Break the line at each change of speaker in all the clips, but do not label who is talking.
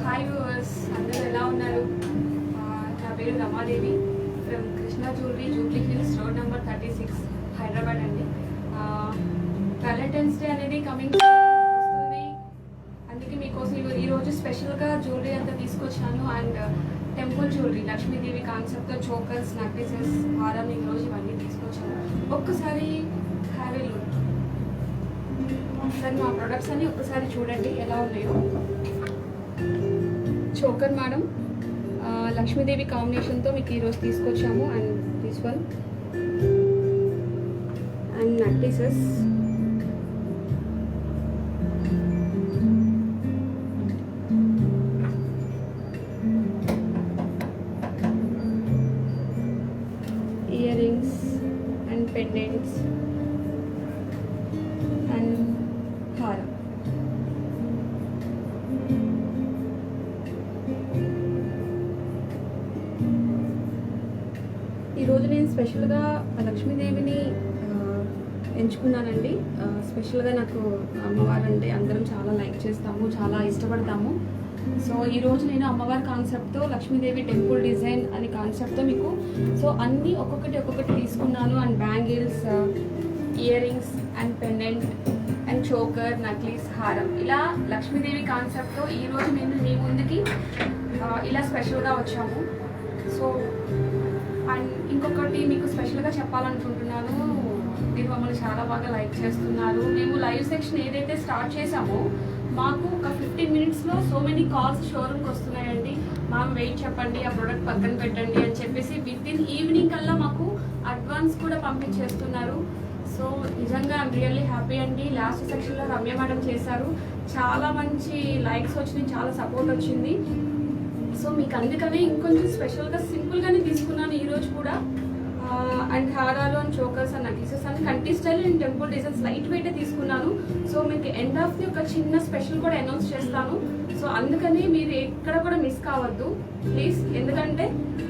Hi viewers, అందరూ ఎలా ఉన్నారు? నా పేరు Ramadevi from Krishna jewellery, Jubilee Hills, road number 36, Hyderabad అండి. వ్యాలంటైన్స్ డే అనేది కమింగ్ వస్తుంది, అందుకే మీకోసం ఈరోజు స్పెషల్గా జ్యువెలరీ అంతా తీసుకొచ్చాను. అండ్ టెంపుల్ జ్యువెలరీ, లక్ష్మీదేవి కాన్సెప్ట్తో చోకర్స్, నెక్లెసెస్, హారాలు ఈరోజు ఇవన్నీ తీసుకొచ్చాను. ఒక్కసారి హ్యావ్ ఏ లుక్. ఒకసారి మా ప్రొడక్ట్స్ అన్ని ఒక్కసారి చూడండి ఎలా ఉన్నాయో. చోకర్ మేడం, లక్ష్మీదేవి కాంబినేషన్తో మీకు ఈరోజు తీసుకొచ్చాము. And this one and necklaces, ear rings and pendants and హారం. ఈరోజు నేను స్పెషల్గా లక్ష్మీదేవిని ఎంచుకున్నానండి. స్పెషల్గా నాకు అమ్మవారు అంటే అందరం చాలా లైక్ చేస్తాము, చాలా ఇష్టపడతాము. సో ఈరోజు నేను అమ్మవారి కాన్సెప్ట్తో లక్ష్మీదేవి టెంపుల్ డిజైన్ అనే కాన్సెప్ట్తో మీకు అన్నీ ఒక్కొక్కటి తీసుకున్నాను. And bangles, ear rings and pendant and choker, necklace, హారం, ఇలా లక్ష్మీదేవి కాన్సెప్ట్తో ఈరోజు నేను మీ ముందుకి ఇలా స్పెషల్గా వచ్చాము. సో అండ్ ఇంకొకటి మీకు స్పెషల్గా చెప్పాలనుకుంటున్నాను, మీరు మమ్మల్ని చాలా బాగా లైక్ చేస్తున్నారు. మేము లైవ్ సెక్షన్ ఏదైతే స్టార్ట్ చేసామో మాకు ఒక 15 మినిట్స్లో సో మెనీ కాల్స్ షోరూమ్కి వస్తున్నాయండి. మ్యామ్ వెయిట్ చెప్పండి, ఆ ప్రోడక్ట్ పక్కన పెట్టండి అని చెప్పేసి విత్ ఇన్ ఈవినింగ్ కల్లా మాకు అడ్వాన్స్ కూడా పంపించేస్తున్నారు. సో నిజంగా ఐమ్ రియల్లీ హ్యాపీ అండి. లాస్ట్ సెక్షన్లో రమ్య మేడం చేశారు, చాలా మంచి లైక్స్ వచ్చినాయి, చాలా సపోర్ట్ వచ్చింది. సో మీకు అందుకనే ఇంకొంచెం స్పెషల్గా సింపుల్గానే తీసుకున్నాను ఈరోజు కూడా. అండ్ హారాలు and chokers and necklaces and కంటి style and temple designs light వెయిటే తీసుకున్నాను. సో మీకు ఎండ్ ఆఫ్ ది ఒక చిన్న స్పెషల్ కూడా అనౌన్స్ చేస్తాను. సో అందుకని మీరు ఎక్కడ కూడా మిస్ కావద్దు ప్లీజ్, ఎందుకంటే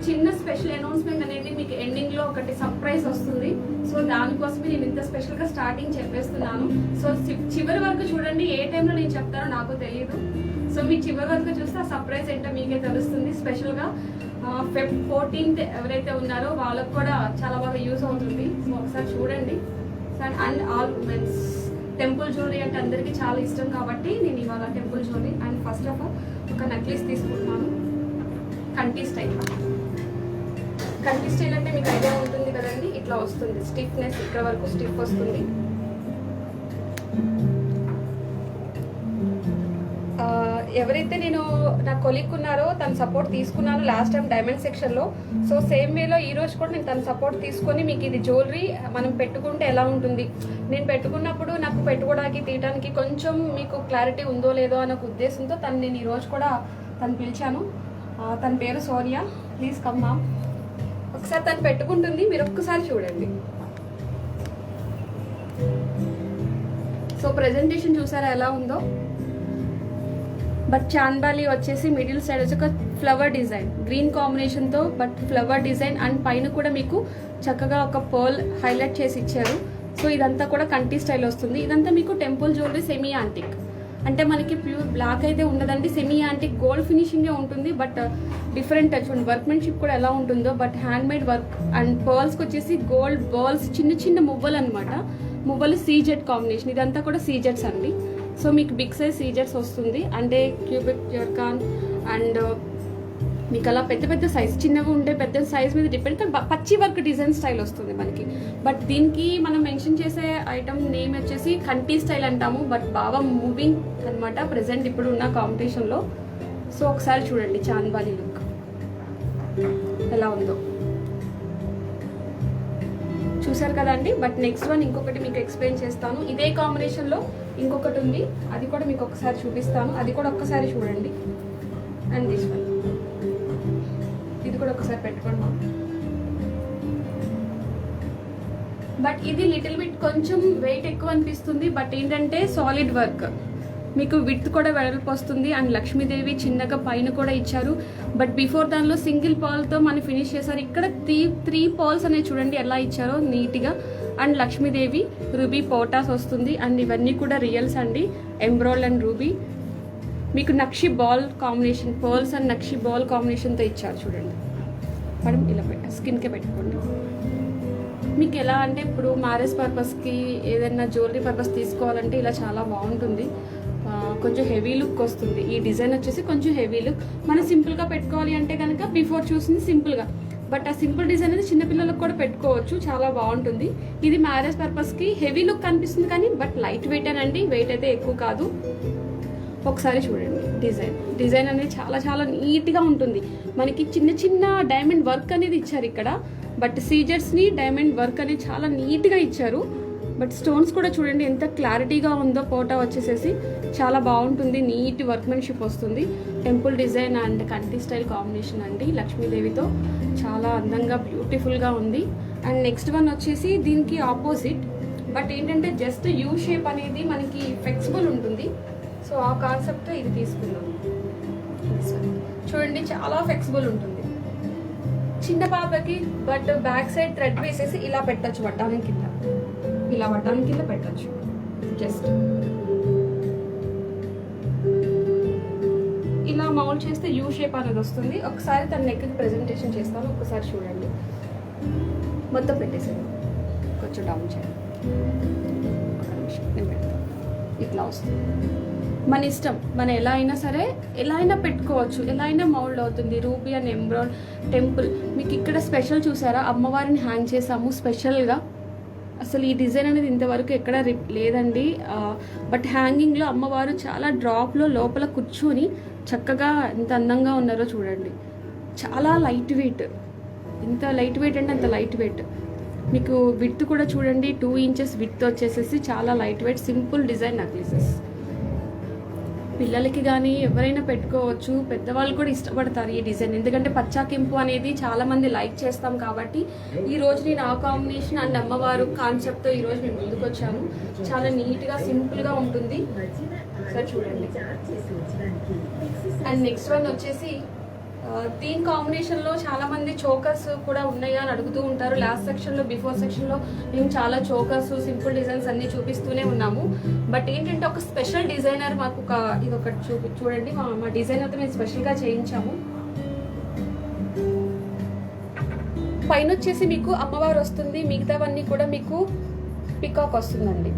చిన్న స్పెషల్ అనౌన్స్మెంట్ అనేది మీకు ఎండింగ్లో ఒకటి సర్ప్రైజ్ వస్తుంది. సో దానికోసమే నేను ఇంత స్పెషల్గా స్టార్టింగ్ చెప్పేస్తున్నాను. సో చివరి వరకు చూడండి, ఏ టైంలో నేను చెప్తానో నాకు తెలియదు. సో మీ చివరి వరకు చూస్తే ఆ సర్ప్రైజ్ ఏంటో మీకే తెలుస్తుంది. స్పెషల్గా Feb 14th ఎవరైతే ఉన్నారో వాళ్ళకు కూడా చాలా బాగా యూజ్ అవుతుంది. సో ఒకసారి చూడండి. And all women's temple jewellery అంటే అందరికీ చాలా ఇష్టం కాబట్టి నేను ఇవాళ temple jewellery. And first of all ఒక నెక్లెస్ తీసుకుంటున్నాను, కంటి స్టైల్. కంటి స్టైల్ అంటే మీకు ఐడియా ఉంటుంది కదండి, ఇట్లా వస్తుంది స్టిఫ్నెస్, ఇక్కడ వరకు స్టిఫ్ వస్తుంది. ఎవరైతే నేను నా కొలీగ్ ఉన్నారో తన సపోర్ట్ తీసుకున్నాను లాస్ట్ టైం డైమండ్ సెక్షన్లో. సో సేమ్ వేలో ఈరోజు కూడా నేను తన సపోర్ట్ తీసుకొని మీకు ఇది జ్యువెలరీ మనం పెట్టుకుంటే ఎలా ఉంటుంది, నేను పెట్టుకున్నప్పుడు నాకు పెట్టుకోవడానికి తీయడానికి కొంచెం మీకు క్లారిటీ ఉందో లేదో అనే ఉద్దేశంతో నేను ఈరోజు కూడా తను పిలిచాను. తన పేరు సోనియా, ప్లీజ్ కమ్ మ్యామ్. ఒకసారి తను పెట్టుకుంటుంది, మీరు ఒక్కసారి చూడండి. సో ప్రెజెంటేషన్ చూసారా ఎలా ఉందో. బట్ చాందాలి వచ్చేసి మిడిల్ సైడ్ వచ్చి ఒక ఫ్లవర్ డిజైన్, గ్రీన్ కాంబినేషన్తో బట్ ఫ్లవర్ డిజైన్. అండ్ పైన కూడా మీకు చక్కగా ఒక పర్ల్ హైలైట్ చేసి ఇచ్చారు. సో ఇదంతా కూడా కంటి స్టైల్ వస్తుంది. ఇదంతా మీకు టెంపుల్ జ్యువెలరీ సెమీ యాంటిక్, అంటే మనకి ప్యూర్ బ్లాక్ అయితే ఉండదండి, సెమీ యాంటిక్ గోల్డ్ ఫినిషింగే ఉంటుంది. బట్ డిఫరెంట్ టచ్ వర్క్మెన్షిప్ కూడా ఎలా ఉంటుందో, but hand made work. And పర్ల్స్కి వచ్చేసి గోల్డ్ బాల్స్, చిన్న చిన్న మువ్వలు అనమాట, మువ్వలు సీజెడ్ కాంబినేషన్. ఇదంతా కూడా సీజెడ్స్ అండి. సో మీకు బిగ్ సైజ్ సీజర్స్ వస్తుంది, అంటే క్యూబిక్ జర్కాన్. అండ్ మీకు అలా పెద్ద పెద్ద సైజ్, చిన్నగా ఉండే పెద్ద సైజ్ మీద డిపెండ్, పచ్చి వర్క్ డిజైన్ స్టైల్ వస్తుంది మనకి. బట్ దీనికి మనం మెన్షన్ చేసే ఐటమ్ నేమ్ వచ్చేసి కంటి స్టైల్ అంటాము. బట్ బాగా మూవింగ్ అనమాట ప్రెసెంట్ ఇప్పుడు ఉన్న కాంపిటీషన్లో. సో ఒకసారి చూడండి చాంద్బాలి లుక్ ఎలా ఉందో, చూసారు కదండి. బట్ నెక్స్ట్ వన్ ఇంకొకటి మీకు ఎక్స్ప్లెయిన్ చేస్తాను. ఇదే కాంబినేషన్లో ఇంకొకటి ఉంది, అది కూడా మీకు ఒకసారి చూపిస్తాను, అది కూడా ఒక్కసారి చూడండి. అండ్ దిస్ వన్, ఇది కూడా ఒకసారి పెట్టుకున్నాం. బట్ ఇది లిటిల్ బిట్ కొంచెం వెయిట్ ఎక్కువ అనిపిస్తుంది. బట్ ఏంటంటే సాలిడ్ వర్క్, మీకు విడ్త్ కూడా వెడల్పు వస్తుంది. అండ్ లక్ష్మీదేవి చిన్నగా పైన కూడా ఇచ్చారు. బట్ బిఫోర్ దానిలో సింగిల్ పర్ల్తో మనం ఫినిష్ చేశారు. ఇక్కడ త్రీ పర్ల్స్ అనేవి చూడండి ఎలా ఇచ్చారో నీట్గా. అండ్ లక్ష్మీదేవి రూబీ పోటాస్ వస్తుంది. అండ్ ఇవన్నీ కూడా రియల్స్ అండి, ఎంబ్రాయిడ్ అండ్ రూబీ. మీకు నక్షి బాల్ కాంబినేషన్, పర్ల్స్ అండ్ నక్షి బాల్ కాంబినేషన్తో ఇచ్చారు చూడండి మేడం. ఇలా స్కిన్కే పెట్టుకోండి. మీకు ఎలా అంటే ఇప్పుడు మ్యారేజ్ పర్పస్కి ఏదైనా జ్యువెలరీ పర్పస్ తీసుకోవాలంటే ఇలా చాలా బాగుంటుంది. కొంచెం హెవీ లుక్ వస్తుంది. ఈ డిజైన్ వచ్చేసి కొంచెం హెవీ లుక్. మనం సింపుల్గా పెట్టుకోవాలి అంటే కనుక బిఫోర్ చూసింది సింపుల్గా, బట్ ఆ సింపుల్ డిజైన్ అనేది చిన్నపిల్లలకు కూడా పెట్టుకోవచ్చు, చాలా బాగుంటుంది. ఇది మ్యారేజ్ పర్పస్కి హెవీ లుక్ కనిపిస్తుంది కానీ బట్ లైట్ వెయిట్ అండి, వెయిట్ అయితే ఎక్కువ కాదు. ఒకసారి చూడండి డిజైన్ అనేది చాలా చాలా నీట్గా ఉంటుంది. మనకి చిన్న చిన్న డైమండ్ వర్క్ అనేది ఇచ్చారు ఇక్కడ, బట్ సీజర్స్ని డైమండ్ వర్క్ అనేది చాలా నీట్గా ఇచ్చారు. బట్ స్టోన్స్ కూడా చూడండి ఎంత క్లారిటీగా ఉందో. పోటా వచ్చేసేసి చాలా బాగుంటుంది, నీట్ వర్క్మెన్షిప్ వస్తుంది. టెంపుల్ డిజైన్ అండ్ కంటి స్టైల్ కాంబినేషన్ అండి, లక్ష్మీదేవితో చాలా అందంగా బ్యూటిఫుల్గా ఉంది. అండ్ నెక్స్ట్ వన్ వచ్చేసి దీనికి ఆపోజిట్, బట్ ఏంటంటే జస్ట్ యూ షేప్ అనేది మనకి ఫ్లెక్సిబుల్ ఉంటుంది. సో ఆ కాన్సెప్ట్ ఇది తీసుకున్నాం. చూడండి చాలా ఫ్లెక్సిబుల్ ఉంటుంది చిన్న పాపకి, బట్ బ్యాక్ సైడ్ థ్రెడ్ వేసేసి ఇలా పెట్టచ్చు, వడ్డానం కింద, ఇలా వడ్డానం కింద పెట్టచ్చు. జస్ట్ ఇలా మౌల్డ్ చేస్తే యూ షేప్ అనేది వస్తుంది. ఒకసారి తన నెక్కి ప్రెజెంటేషన్ చేస్తాను, ఒకసారి చూడండి. మొత్తం పెట్టేసాను, కొంచెం డౌన్ చేయండి, నేను పెడతాను. ఇట్లా వస్తుంది. మన ఇష్టం, మనం ఎలా అయినా సరే ఎలా అయినా పెట్టుకోవచ్చు, ఎలా అయినా మౌల్డ్ అవుతుంది. Ruby and embroidered temple. మీకు ఇక్కడ స్పెషల్ చూసారా, అమ్మవారిని హ్యాంగ్ చేసాము స్పెషల్గా. అసలు ఈ డిజైన్ అనేది ఇంతవరకు ఎక్కడ లేదండి. బట్ హ్యాంగింగ్లో అమ్మవారు చాలా డ్రాప్లో లోపల కూర్చొని చక్కగా ఎంత అందంగా ఉన్నారో చూడండి. చాలా లైట్ వెయిట్, ఎంత లైట్ వెయిట్ అంటే అంత లైట్ వెయిట్. మీకు విడ్త్ కూడా చూడండి, 2 inches విడ్త్ వచ్చేసేసి చాలా light weight simple design necklaces. పిల్లలకి కానీ ఎవరైనా పెట్టుకోవచ్చు, పెద్దవాళ్ళు కూడా ఇష్టపడతారు ఈ డిజైన్. ఎందుకంటే పచ్చాకింపు అనేది చాలా మంది లైక్ చేస్తాం కాబట్టి ఈరోజు నేను ఆ కాంబినేషన్ అండ్ అమ్మవారు కాన్సెప్ట్తో ఈరోజు మేము ముందుకు వచ్చాను. చాలా నీట్గా సింపుల్గా ఉంటుంది. సరే చూడండి. అండ్ నెక్స్ట్ వన్ వచ్చేసి దీని కాంబినేషన్లో చాలా మంది చోకర్స్ కూడా ఉన్నాయా అని అడుగుతూ ఉంటారు. లాస్ట్ సెక్షన్లో బిఫోర్ సెక్షన్లో మేము చాలా చోకర్స్ సింపుల్ డిజైన్స్ అన్నీ చూపిస్తూనే ఉన్నాము. బట్ ఏంటంటే ఒక స్పెషల్ డిజైనర్ మాకు ఇది ఒకటి చూడండి, మా డిజైనర్తో మేము స్పెషల్గా చేయించాము. పైన వచ్చేసి మీకు అమ్మవారు వస్తుంది, మిగతావన్నీ కూడా మీకు పికాక్ వస్తుందండి.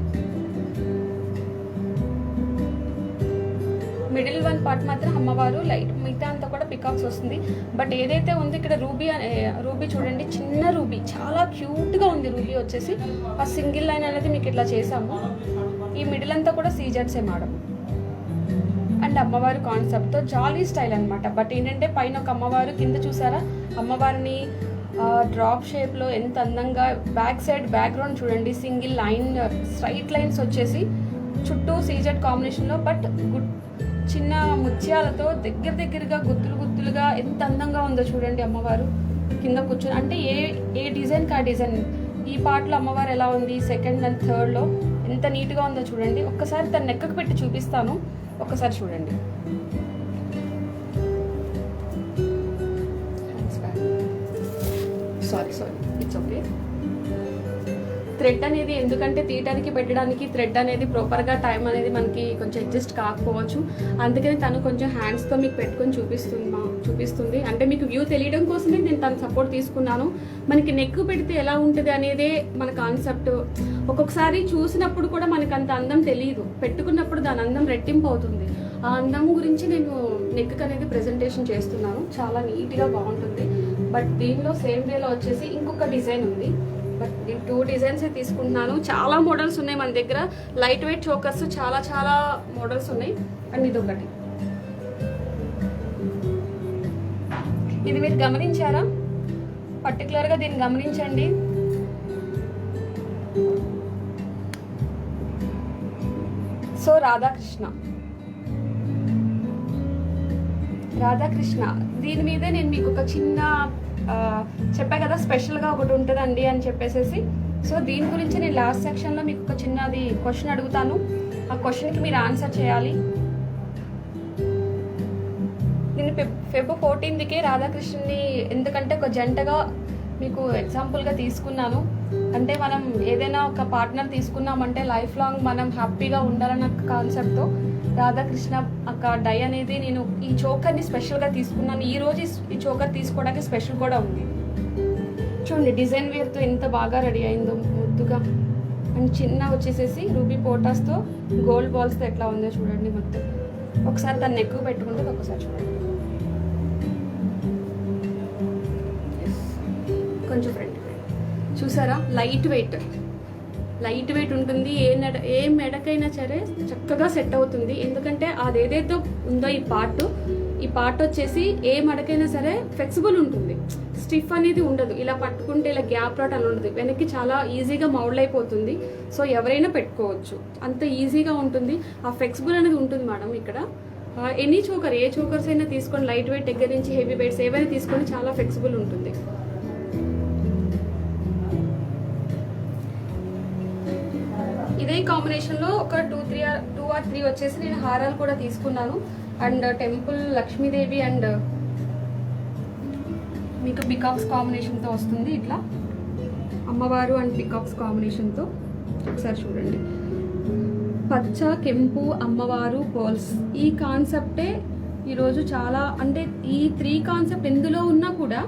మిడిల్ వన్ పార్ట్ మాత్రం అమ్మవారు లైట్, మిగతా అంతా కూడా పికాక్స్ వస్తుంది. బట్ ఏదైతే ఉంది ఇక్కడ రూబీ చూడండి, చిన్న రూబీ చాలా క్యూట్గా ఉంది. రూబీ వచ్చేసి ఆ సింగిల్ లైన్ అనేది మీకు ఇట్లా చేసాము. ఈ మిడిల్ అంతా కూడా సీజర్సే మేడం. అండ్ అమ్మవారి కాన్సెప్ట్తో జాలీ స్టైల్ అనమాట. బట్ ఏంటంటే పైన ఒక అమ్మవారు, కింద చూసారా అమ్మవారిని డ్రాప్ షేప్లో ఎంత అందంగా. బ్యాక్ సైడ్ బ్యాక్గ్రౌండ్ చూడండి, సింగిల్ లైన్ స్ట్రైట్ లైన్స్ వచ్చేసి చుట్టూ సీజెడ్ కాంబినేషన్లో, బట్ చిన్న ముత్యాలతో దగ్గరగా గుత్తులుగా ఎంత అందంగా ఉందో చూడండి. అమ్మవారు కింద కూర్చొని, అంటే ఏ డిజైన్కి ఆ డిజైన్. ఈ పార్ట్లో అమ్మవారు ఎలా ఉంది, సెకండ్ అండ్ థర్డ్లో ఎంత నీట్గా ఉందో చూడండి. ఒక్కసారి తన నెక్కకు పెట్టి చూపిస్తాను, ఒక్కసారి చూడండి. Sorry it's okay. థ్రెడ్ అనేది ఎందుకంటే తీయడానికి పెట్టడానికి థ్రెడ్ అనేది ప్రాపర్గా టైం అనేది మనకి కొంచెం అడ్జస్ట్ కాకపోవచ్చు. అందుకని తను కొంచెం హ్యాండ్స్తో మీకు పెట్టుకొని చూపిస్తుంది. అంటే మీకు వ్యూ తెలియడం కోసమే నేను తన సపోర్ట్ తీసుకున్నాను. మనకి నెక్ పెడితే ఎలా ఉంటుంది అనేదే మన కాన్సెప్ట్. ఒక్కొక్కసారి చూసినప్పుడు కూడా మనకు అంత అందం తెలియదు, పెట్టుకున్నప్పుడు దాని అందం రెట్టింపు అవుతుంది. ఆ అందం గురించి నేను నెక్ అనేది ప్రెజెంటేషన్ చేస్తున్నాను. చాలా నీట్గా బాగుంటుంది. బట్ దీనిలో సేమ్ వేలో వచ్చేసి ఇంకొక డిజైన్ ఉంది. బట్ నేను 2 డిజైన్స్ తీసుకుంటున్నాను. చాలా మోడల్స్ ఉన్నాయి మన దగ్గర. లైట్ వెయిట్ చోకర్స్ చాలా మోడల్స్ ఉన్నాయి. అండ్ ఇది ఒకటి, ఇది మీరు గమనించారా? పర్టికులర్గా దీన్ని గమనించండి. సో రాధాకృష్ణ దీని మీదే నేను మీకు ఒక చిన్న చెప్పా కదా స్పెషల్గా ఒకటి ఉంటుందండి అని చెప్పేసేసి. సో దీని గురించి నేను లాస్ట్ సెక్షన్లో మీకు ఒక చిన్నది క్వశ్చన్ అడుగుతాను. ఆ క్వశ్చన్కి మీరు ఆన్సర్ చేయాలి. నేను ఫెబ్ 14కి రాధాకృష్ణని ఎందుకంటే ఒక జంటగా మీకు ఎగ్జాంపుల్గా తీసుకున్నాను. అంటే మనం ఏదైనా ఒక పార్ట్నర్ తీసుకున్నామంటే లైఫ్ లాంగ్ మనం హ్యాపీగా ఉండాలన్న కాన్సెప్ట్తో రాధాకృష్ణ అక్క డై అనేది నేను ఈ చోకర్ని స్పెషల్గా తీసుకున్నాను. ఈరోజు ఈ చోకర్ తీసుకోవడానికి స్పెషల్ కూడా ఉంది. చూడండి డిజైన్ వేర్తో ఎంత బాగా రెడీ అయిందో ముద్దుగా. అండ్ చిన్న వచ్చేసేసి రూబీ పోటాస్తో గోల్డ్ బాల్స్తో ఎట్లా ఉందో చూడండి మొత్తం. ఒకసారి దాన్ని ఎక్కువ పెట్టుకుంటే ఒకసారి చూడండి. కొంచెం ఫ్రంట్ చూసారా, లైట్ వెయిట్ ఉంటుంది. ఏ మెడకైనా సరే చక్కగా సెట్ అవుతుంది. ఎందుకంటే అదేదైతే ఉందో ఈ పార్ట్ వచ్చేసి ఏ మెడకైనా సరే ఫ్లెక్సిబుల్ ఉంటుంది. స్టిఫ్ అనేది ఉండదు. ఇలా పట్టుకుంటే ఇలా గ్యాప్ రాట్ అని ఉండదు. వెనక్కి చాలా ఈజీగా మౌల్డ్ అయిపోతుంది. సో ఎవరైనా పెట్టుకోవచ్చు, అంత ఈజీగా ఉంటుంది. ఆ ఫ్లెక్సిబుల్ అనేది ఉంటుంది మేడం. ఇక్కడ ఎనీ చోకర్, ఏ చోకర్స్ అయినా తీసుకొని లైట్ వెయిట్ దగ్గర నుంచి హెవీ వెయిట్స్ ఏవైనా తీసుకొని చాలా ఫ్లెక్సిబుల్ ఉంటుంది. ఇదే కాంబినేషన్లో ఒక 2 or 3 వచ్చేసి నేను హారాలు కూడా తీసుకున్నాను. అండ్ టెంపుల్ లక్ష్మీదేవి అండ్ మీకు పికాక్స్ కాంబినేషన్తో వస్తుంది. ఇట్లా అమ్మవారు అండ్ పికాక్స్ కాంబినేషన్తో ఒకసారి చూడండి. పచ్చ కెంపు అమ్మవారు పర్ల్స్, ఈ కాన్సెప్టే ఈరోజు చాలా, అంటే ఈ 3 కాన్సెప్ట్ ఎందులో ఉన్నా కూడా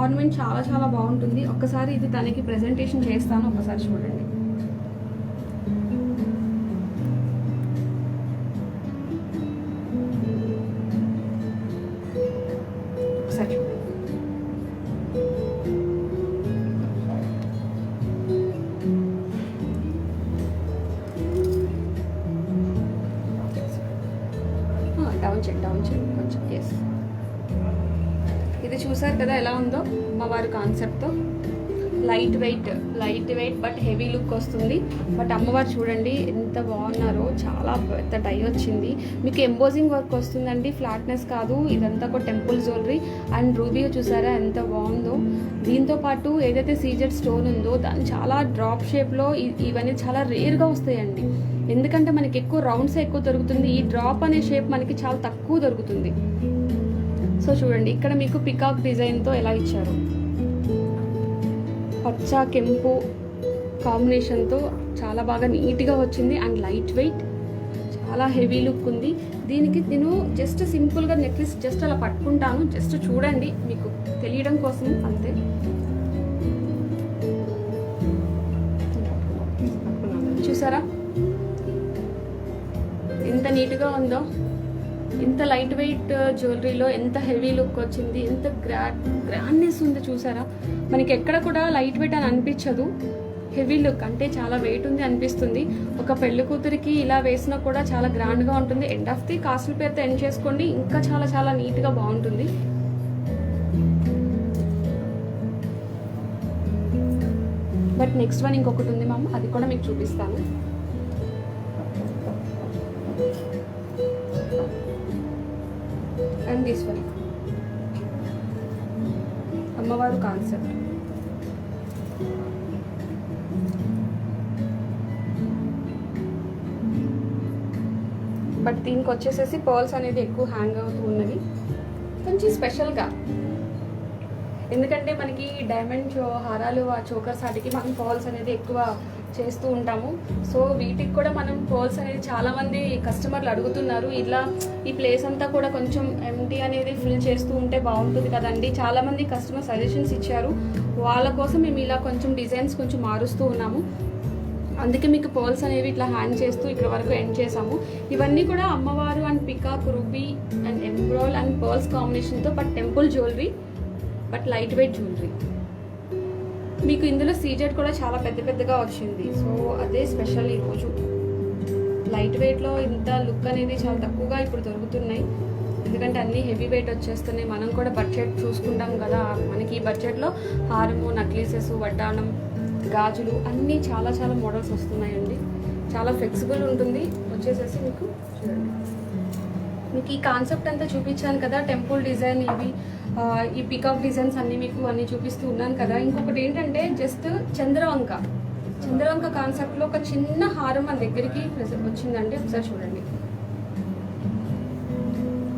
ఆర్నమెంట్ చాలా చాలా బాగుంటుంది. ఒక్కసారి ఇది తనకి ప్రెజెంటేషన్ చేస్తాను, ఒకసారి చూడండి. డౌన్ చెక్ కొంచెం. ఎస్, ఇది చూసారు కదా ఎలా ఉందో అమ్మవారి కాన్సెప్ట్తో. Light weight but heavy look వస్తుంది. బట్ అమ్మవారు చూడండి ఎంత బాగున్నారో, చాలా పెద్ద డై వచ్చింది. మీకు ఎంబోజింగ్ వర్క్ వస్తుందండి, ఫ్లాట్నెస్ కాదు. ఇదంతా ఒక టెంపుల్ జ్యువెలరీ. అండ్ రూబీ చూసారా ఎంత బాగుందో. దీంతో పాటు ఏదైతే సీజెడ్ స్టోన్ ఉందో దాన్ని చాలా డ్రాప్ షేప్లో ఇవన్నీ చాలా రేర్గా వస్తాయండి. ఎందుకంటే మనకి ఎక్కువ రౌండ్స్ ఎక్కువ దొరుకుతుంది. ఈ డ్రాప్ అనే షేప్ మనకి చాలా తక్కువ దొరుకుతుంది. సో చూడండి ఇక్కడ మీకు పికాక్ డిజైన్తో ఎలా ఇచ్చారు. పచ్చ కెంపు కాంబినేషన్తో చాలా బాగా నీట్గా వచ్చింది. అండ్ లైట్ వెయిట్, చాలా హెవీ లుక్ ఉంది. దీనికి నేను జస్ట్ సింపుల్గా నెక్లెస్ జస్ట్ అలా పట్టుకుంటాను, జస్ట్ చూడండి మీకు తెలియడం కోసం అంతే. చూసారా ఎంత నీట్గా ఉందో. ఇంత లైట్ వెయిట్ జ్యువెలరీలో ఎంత హెవీ లుక్ వచ్చింది, ఎంత గ్రాండ్నెస్ ఉంది చూసారా. మనకి ఎక్కడ కూడా లైట్ వెయిట్ అని అనిపించదు. హెవీ లుక్ అంటే చాలా వెయిట్ ఉంది అనిపిస్తుంది. ఒక పెళ్లి కూతురికి ఇలా వేసినా కూడా చాలా గ్రాండ్గా ఉంటుంది. ఎండ్ ఆఫ్ ది కాస్ట్లీ పేరుతో ఎండ్ చేసుకోండి, ఇంకా చాలా చాలా నీట్గా బాగుంటుంది. బట్ నెక్స్ట్ వన్ ఇంకొకటి ఉంది మామ, అది కూడా మీకు చూపిస్తాను. అండ్ దిస్ వన్ అమ్మవారు కాన్సెప్ట్. బట్ దీనికి వచ్చేసేసి పర్ల్స్ అనేది ఎక్కువ హ్యాంగ్ అవుతూ ఉన్నది కొంచెం స్పెషల్గా. ఎందుకంటే మనకి డైమండ్ హారాలు ఆ చోకర్స్ వాటికి మనం పర్ల్స్ అనేది ఎక్కువ చేస్తూ ఉంటాము. సో వీటికి కూడా మనం పర్ల్స్ అనేది చాలామంది కస్టమర్లు అడుగుతున్నారు. ఇలా ఈ ప్లేస్ అంతా కూడా కొంచెం ఎంటీ అనేది ఫిల్ చేస్తూ ఉంటే బాగుంటుంది కదండి. చాలామంది కస్టమర్ సజెషన్స్ ఇచ్చారు. వాళ్ళ కోసం మేము ఇలా కొంచెం డిజైన్స్ కొంచెం మారుస్తూ ఉన్నాము. అందుకే మీకు పర్ల్స్ అనేవి ఇట్లా హ్యాంగ్ చేస్తూ ఇక్కడ వరకు ఎండ్ చేసాము. ఇవన్నీ కూడా అమ్మవారు and peacock, ruby and embroidered and pearls కాంబినేషన్తో but temple jewellery, but light weight jewellery. మీకు ఇందులో సీజెడ్ కూడా చాలా పెద్ద పెద్దగా వచ్చింది. సో అదే స్పెషల్ ఈరోజు. లైట్ వెయిట్లో ఇంత లుక్ అనేది చాలా తక్కువగా ఇప్పుడు దొరుకుతున్నాయి. ఎందుకంటే అన్నీ హెవీ వెయిట్ వచ్చేస్తున్నాయి. మనం కూడా బడ్జెట్ చూసుకుంటాం కదా. మనకి ఈ బడ్జెట్లో హారము, నక్లీసెస్, వడ్డానం, గాజులు అన్నీ చాలా చాలా మోడల్స్ వస్తున్నాయండి. చాలా ఫ్లెక్సిబుల్ ఉంటుంది. వచ్చేసేసి మీకు చూడండి, మీకు ఈ కాన్సెప్ట్ అంతా చూపించాను కదా. టెంపుల్ డిజైన్, ఇవి ఈ పికాక్ డిజైన్స్ అన్నీ మీకు అన్నీ చూపిస్తూ ఉన్నాను కదా. ఇంకొకటి ఏంటంటే జస్ట్ చంద్రవంక కాన్సెప్ట్లో ఒక చిన్న హారం మన దగ్గరికి వచ్చిందండి. ఒకసారి చూడండి,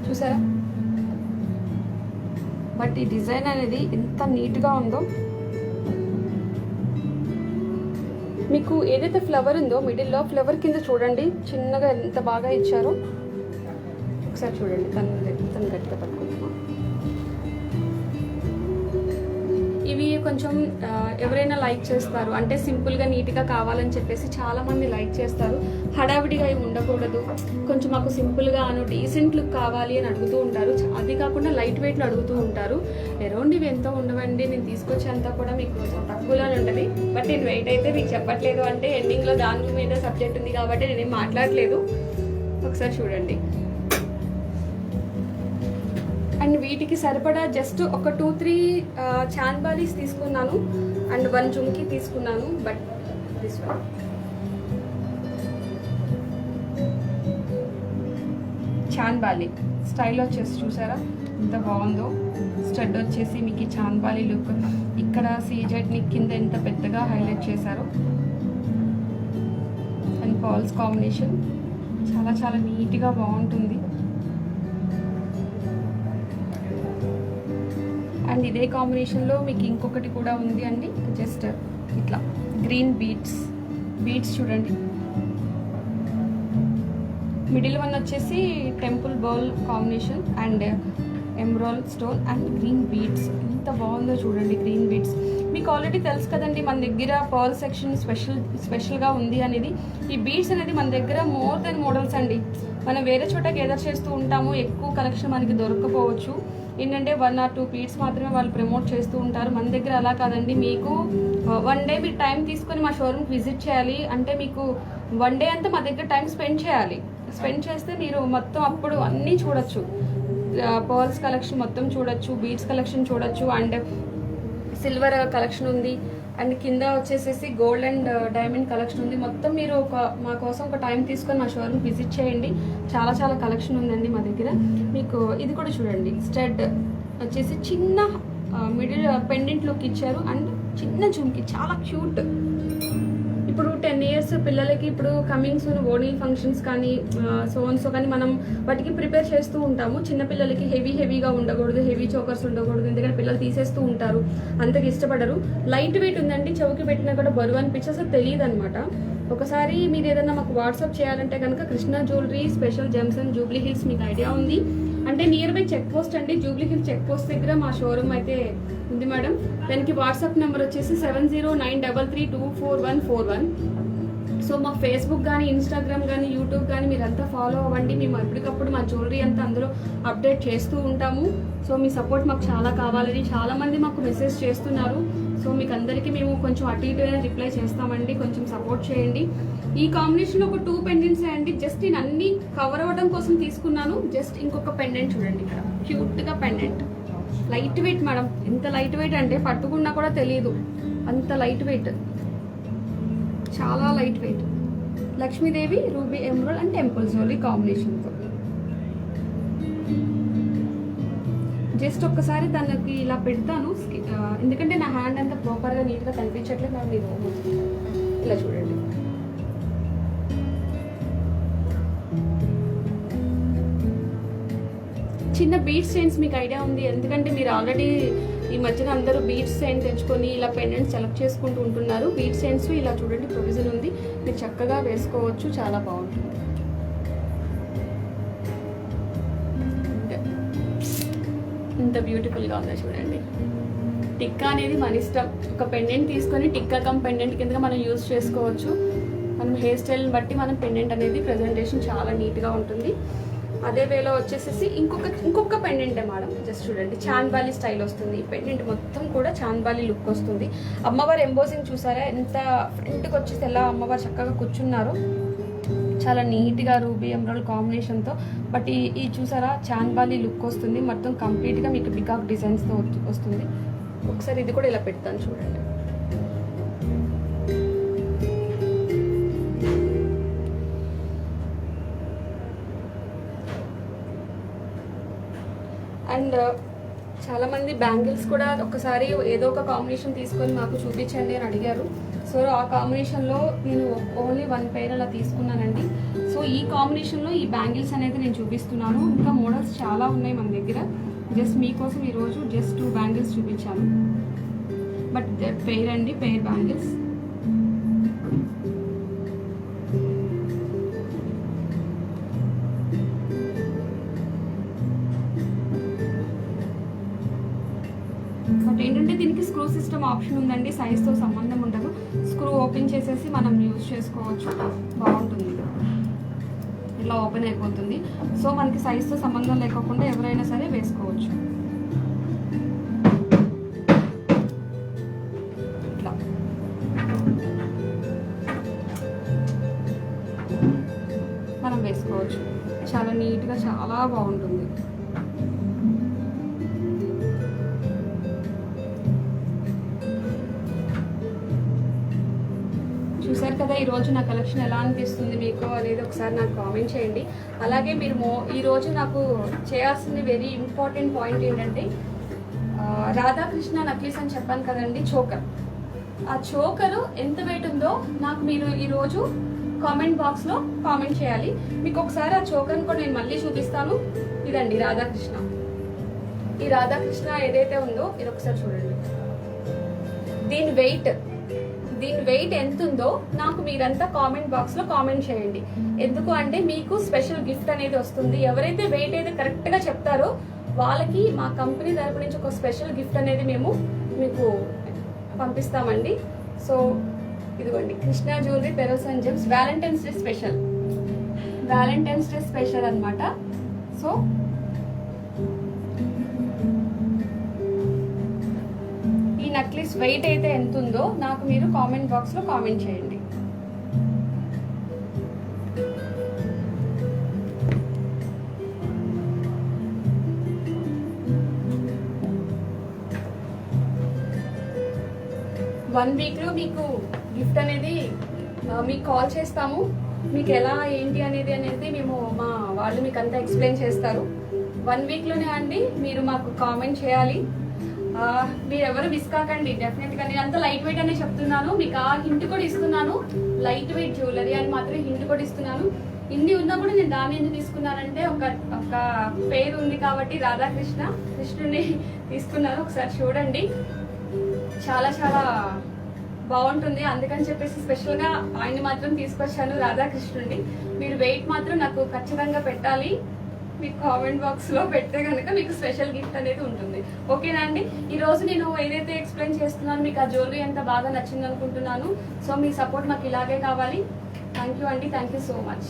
చూసారా. బట్ ఈ డిజైన్ అనేది ఎంత నీట్గా ఉందో. మీకు ఏదైతే ఫ్లవర్ ఉందో మిడిల్లో ఫ్లవర్ కింద చూడండి చిన్నగా ఎంత బాగా ఇచ్చారో ఒకసారి చూడండి. తను గట్టిగా పట్టుకుంటామా. ఇవి కొంచెం ఎవరైనా లైక్ చేస్తారు అంటే సింపుల్గా నీట్గా కావాలని చెప్పేసి చాలామంది లైక్ చేస్తారు. హడావిడిగా ఇవి ఉండకూడదు, కొంచెం మాకు సింపుల్గా డీసెంట్ లుక్ కావాలి అని అడుగుతూ ఉంటారు. అది కాకుండా లైట్ వెయిట్లో అడుగుతూ ఉంటారు. అరౌండ్ ఇవి ఎంతో ఉండవండి, నేను తీసుకొచ్చేంత కూడా మీకు కొంచెం తక్కువలోనే ఉంటుంది. బట్ నేను వెయిట్ అయితే మీకు చెప్పట్లేదు అంటే ఎండింగ్లో దాని మీద సబ్జెక్ట్ ఉంది కాబట్టి నేనేం మాట్లాడలేదు. ఒకసారి చూడండి. అండ్ వీటికి సరిపడా జస్ట్ ఒక 2-3 చాంద్బాలీస్ తీసుకున్నాను అండ్ 1 జుమ్కి తీసుకున్నాను. But this one chandbali style వచ్చేసి చూసారా ఎంత బాగుందో. స్టడ్ వచ్చేసి మీకు ఈ చాంద్బాలి లుక్ ఇక్కడ సీజెడ్ని కింద ఎంత పెద్దగా హైలైట్ చేశారో. అండ్ పర్ల్స్ కాంబినేషన్ చాలా చాలా నీట్గా బాగుంటుంది. అండ్ ఇదే కాంబినేషన్లో మీకు ఇంకొకటి కూడా ఉంది అండి, జస్ట్ ఇట్లా గ్రీన్ బీడ్స్ చూడండి. మిడిల్ వన్ వచ్చేసి temple bowl combination and emerald stone and green beads ఎంత బాగుందో చూడండి. గ్రీన్ బీడ్స్ మీకు ఆల్రెడీ తెలుసు కదండి మన దగ్గర పర్ల్ సెక్షన్ స్పెషల్గా ఉంది అనేది. ఈ బీడ్స్ అనేది మన దగ్గర మోర్ దెన్ మోడల్స్ అండి. మనం వేరే చోట గెదర్ చేస్తూ ఉంటాము, ఎక్కువ కలెక్షన్ మనకి దొరకకపోవచ్చు. ఏంటంటే 1 or 2 పీట్స్ మాత్రమే వాళ్ళు ప్రమోట్ చేస్తూ ఉంటారు. మన దగ్గర అలా కాదండి. మీకు 1 డే మీరు టైం తీసుకొని మా షోరూమ్కి విజిట్ చేయాలి అంటే మీకు 1 డే అంతా మా దగ్గర టైం స్పెండ్ చేయాలి. స్పెండ్ చేస్తే మీరు మొత్తం అప్పుడు అన్నీ చూడొచ్చు. పర్ల్స్ కలెక్షన్ మొత్తం చూడొచ్చు, బీడ్స్ కలెక్షన్ చూడొచ్చు అండ్ సిల్వర్ కలెక్షన్ ఉంది అండ్ కింద వచ్చేసేసి గోల్డ్ అండ్ డైమండ్ కలెక్షన్ ఉంది. మొత్తం మీరు మా కోసం ఒక టైం తీసుకొని మా షోరూమ్ విజిట్ చేయండి. చాలా చాలా కలెక్షన్ ఉందండి మా దగ్గర. మీకు ఇది కూడా చూడండి, స్టడ్ వచ్చేసి చిన్న మిడిల్ పెండెంట్ లుక్ ఇచ్చారు అండ్ చిన్న జుమ్కి చాలా క్యూట్. ఇప్పుడు 10 years పిల్లలకి ఇప్పుడు కమింగ్ సూన్ ఓణీ ఫంక్షన్స్ కానీ సో కానీ మనం వాటికి ప్రిపేర్ చేస్తూ ఉంటాము. చిన్నపిల్లలకి హెవీగా ఉండకూడదు, హెవీ చోకర్స్ ఉండకూడదు, ఎందుకంటే పిల్లలు తీసేస్తూ ఉంటారు, అంతగా ఇష్టపడరు. లైట్ వెయిట్ ఉందండి, చౌకి పెట్టినా కూడా బరువు అనిపించి అసలు తెలియదు అనమాట. ఒకసారి మీరు ఏదైనా మాకు వాట్సాప్ చేయాలంటే కనుక Krishna jewellery special gems and Jubilee Hills మీకు ఐడియా ఉంది అంటే నియర్ బై చెక్ పోస్ట్ అండి. జూబ్లీ హిల్స్ చెక్ పోస్ట్ దగ్గర మా షోరూమ్ అయితే ఉంది మేడం. దానికి వాట్సాప్ నెంబర్ వచ్చేసి 7093324141. సో మా ఫేస్బుక్ కానీ ఇన్స్టాగ్రామ్ కానీ యూట్యూబ్ కానీ మీరంతా ఫాలో అవ్వండి. మేము ఎప్పటికప్పుడు మా జ్యువెలరీ అంతా అందులో అప్డేట్ చేస్తూ ఉంటాము. సో మీ సపోర్ట్ మాకు చాలా కావాలని చాలామంది మాకు మెసేజ్ చేస్తున్నారు. సో మీకు అందరికీ మేము కొంచెం అటు ఇటు అయినా రిప్లై చేస్తామండి, కొంచెం సపోర్ట్ చేయండి. ఈ కాంబినేషన్లో ఒక 2 పెండెంట్స్ అండి. జస్ట్ నేను అన్ని కవర్ అవ్వడం కోసం తీసుకున్నాను. జస్ట్ ఇంకొక పెండెంట్ చూడండి, ఇక్కడ క్యూట్గా పెండెంట్, లైట్ వెయిట్ మేడం. ఎంత లైట్ వెయిట్ అంటే పట్టుకున్నా కూడా తెలియదు, అంత లైట్ వెయిట్, చాలా light weight. Lakshmidevi ruby emerald and temple jewellery కాంబినేషన్తో. జస్ట్ ఒక్కసారి తనకి ఇలా పెడతాను ఎందుకంటే నా హ్యాండ్ అంతా ప్రాపర్గా నీట్గా కనిపించట్లేదు. నాకు మీరు ఇలా చూడండి. చిన్న బీడ్స్ చైన్స్ మీకు ఐడియా ఉంది, ఎందుకంటే మీరు ఆల్రెడీ ఈ మధ్యన అందరూ బీడ్స్ చైన్ తెచ్చుకొని ఇలా పెండెంట్స్ సెలెక్ట్ చేసుకుంటూ ఉంటున్నారు. బీడ్స్ చైన్స్ ఇలా చూడండి ప్రొవిజన్ ఉంది, మీరు చక్కగా వేసుకోవచ్చు, చాలా బాగుంటుంది. ఇంత బ్యూటిఫుల్గా ఉందో చూడండి. టిక్కా అనేది మన ఇష్టం. ఒక పెండెంట్ తీసుకొని టిక్కా కమ్ పెండెంట్ కిందగా మనం యూజ్ చేసుకోవచ్చు. మనం హెయిర్ స్టైల్ని బట్టి మనం పెండెంట్ అనేది ప్రజెంటేషన్ చాలా నీట్గా ఉంటుంది. అదే వేలో వచ్చేసేసి ఇంకొక పెండెంటే మేడం. జస్ట్ చూడండి, చాంద్బాలి స్టైల్ వస్తుంది. ఈ పెండెంట్ మొత్తం కూడా చాంద్బాలి లుక్ వస్తుంది. అమ్మవారు ఎంబోసింగ్ చూసారా ఎంత ఫ్రంట్కి వచ్చేసి ఎలా అమ్మవారు చక్కగా కూర్చున్నారు, చాలా నీట్గా రూబీ ఎమరాల్డ్ కాంబినేషన్తో. బట్ ఈ చూసారా చాంద్బాలి లుక్ వస్తుంది, మొత్తం కంప్లీట్గా మీకు పికాక్ డిజైన్స్తో వస్తుంది. ఒకసారి ఇది కూడా ఇలా పెడతాను చూడండి. అండ్ చాలామంది బ్యాంగిల్స్ కూడా ఒకసారి ఏదో ఒక కాంబినేషన్ తీసుకొని మాకు చూపించండి అని అడిగారు. సో ఆ కాంబినేషన్లో నేను ఓన్లీ 1 పెయిర్ అలా తీసుకున్నానండి. సో ఈ కాంబినేషన్లో ఈ బ్యాంగిల్స్ అనేది నేను చూపిస్తున్నాను. ఇంకా మోడల్స్ చాలా ఉన్నాయి మన దగ్గర. జస్ట్ మీకోసం ఈరోజు జస్ట్ 2 బ్యాంగిల్స్ చూపించాను. బట్ పెయిర్ అండి, పెయిర్ బ్యాంగిల్స్. సిస్టమ్ ఆప్షన్ ఉందండి, సైజ్తో సంబంధం ఉండదు. స్క్రూ ఓపెన్ చేసేసి మనం యూజ్ చేసుకోవచ్చు, బాగుంటుంది. ఇలా ఓపెన్ అయిపోతుంది. సో మనకి సైజ్తో సంబంధం లేకుండా ఎవరైనా సరే వేసుకోవచ్చు. ఇట్లా మనం వేసుకోవచ్చు. చాలా నీట్గా చాలా బాగుంటుంది. చూసారు కదా ఈరోజు నా కలెక్షన్ ఎలా అనిపిస్తుంది మీకు అనేది ఒకసారి నాకు కామెంట్ చేయండి. అలాగే మీరు ఈరోజు నాకు చేయాల్సిన వెరీ ఇంపార్టెంట్ పాయింట్ ఏంటంటే రాధాకృష్ణ నక్లీస్ అని చెప్పాను కదండి, చోకర్. ఆ చోకరు ఎంత వెయిట్ ఉందో నాకు మీరు ఈరోజు కామెంట్ బాక్స్లో కామెంట్ చేయాలి. మీకు ఒకసారి ఆ చోకర్ని కూడా నేను మళ్ళీ చూపిస్తాను. ఇదండి రాధాకృష్ణ. ఈ రాధాకృష్ణ ఏదైతే ఉందో ఇది ఒకసారి చూడండి. దీని వెయిట్ ఎంత ఉందో నాకు మీరంతా కామెంట్ బాక్స్లో కామెంట్ చేయండి. ఎందుకు అంటే మీకు స్పెషల్ గిఫ్ట్ అనేది వస్తుంది. ఎవరైతే వెయిట్ అయితే కరెక్ట్గా చెప్తారో వాళ్ళకి మా కంపెనీ తరపు నుంచి ఒక స్పెషల్ గిఫ్ట్ అనేది మేము మీకు పంపిస్తామండి. సో ఇదిగోండి Krishna jewellery pearls and gems Valentine's day special అన్నమాట. సో ఈ నక్లీస్ వెయిట్ అయితే ఎంత ఉందో నాకు మీరు కామెంట్ బాక్స్లో కామెంట్ చేయండి. వన్ వీక్లో మీకు గిఫ్ట్ అనేది మీకు కాల్ చేస్తాము. మీకు ఎలా ఏంటి అనేది మేము మా వాళ్ళు మీకు అంతా ఎక్స్ప్లెయిన్ చేస్తారు. 1 వీక్లోనే అండి మీరు మాకు కామెంట్ చేయాలి. మీరు ఎవరు మిస్ కాకండి. డెఫినెట్గా నేను అంత లైట్ వెయిట్ అనే చెప్తున్నాను. మీకు ఆ హింట్ కూడా ఇస్తున్నాను, లైట్ వెయిట్ జ్యువెలరీ అని మాత్రం హింట్ కూడా ఇస్తున్నాను. ఇన్ని ఉన్నా కూడా నేను దాన్ని ఎందుకు తీసుకున్నానంటే ఒక పేరు ఉంది కాబట్టి కృష్ణుని తీసుకున్నాను. ఒకసారి చూడండి, చాలా చాలా బాగుంటుంది. అందుకని చెప్పేసి స్పెషల్గా ఆయన్ని మాత్రం తీసుకొచ్చాను, రాధాకృష్ణుడిని. మీరు వెయిట్ మాత్రం నాకు ఖచ్చితంగా పెట్టాలి. మీకు కామెంట్ బాక్స్లో పెడితే కనుక మీకు స్పెషల్ గిఫ్ట్ అనేది ఉంటుంది. ఓకేనా అండి? ఈరోజు నేను ఏదైతే ఎక్స్ప్లెయిన్ చేస్తున్నాను మీకు ఆ జ్యువెలరీ ఎంత బాగా నచ్చింది అనుకుంటున్నాను. సో మీ సపోర్ట్ మాకు ఇలాగే కావాలి. థ్యాంక్ యూ అండి, థ్యాంక్ యూ సో మచ్.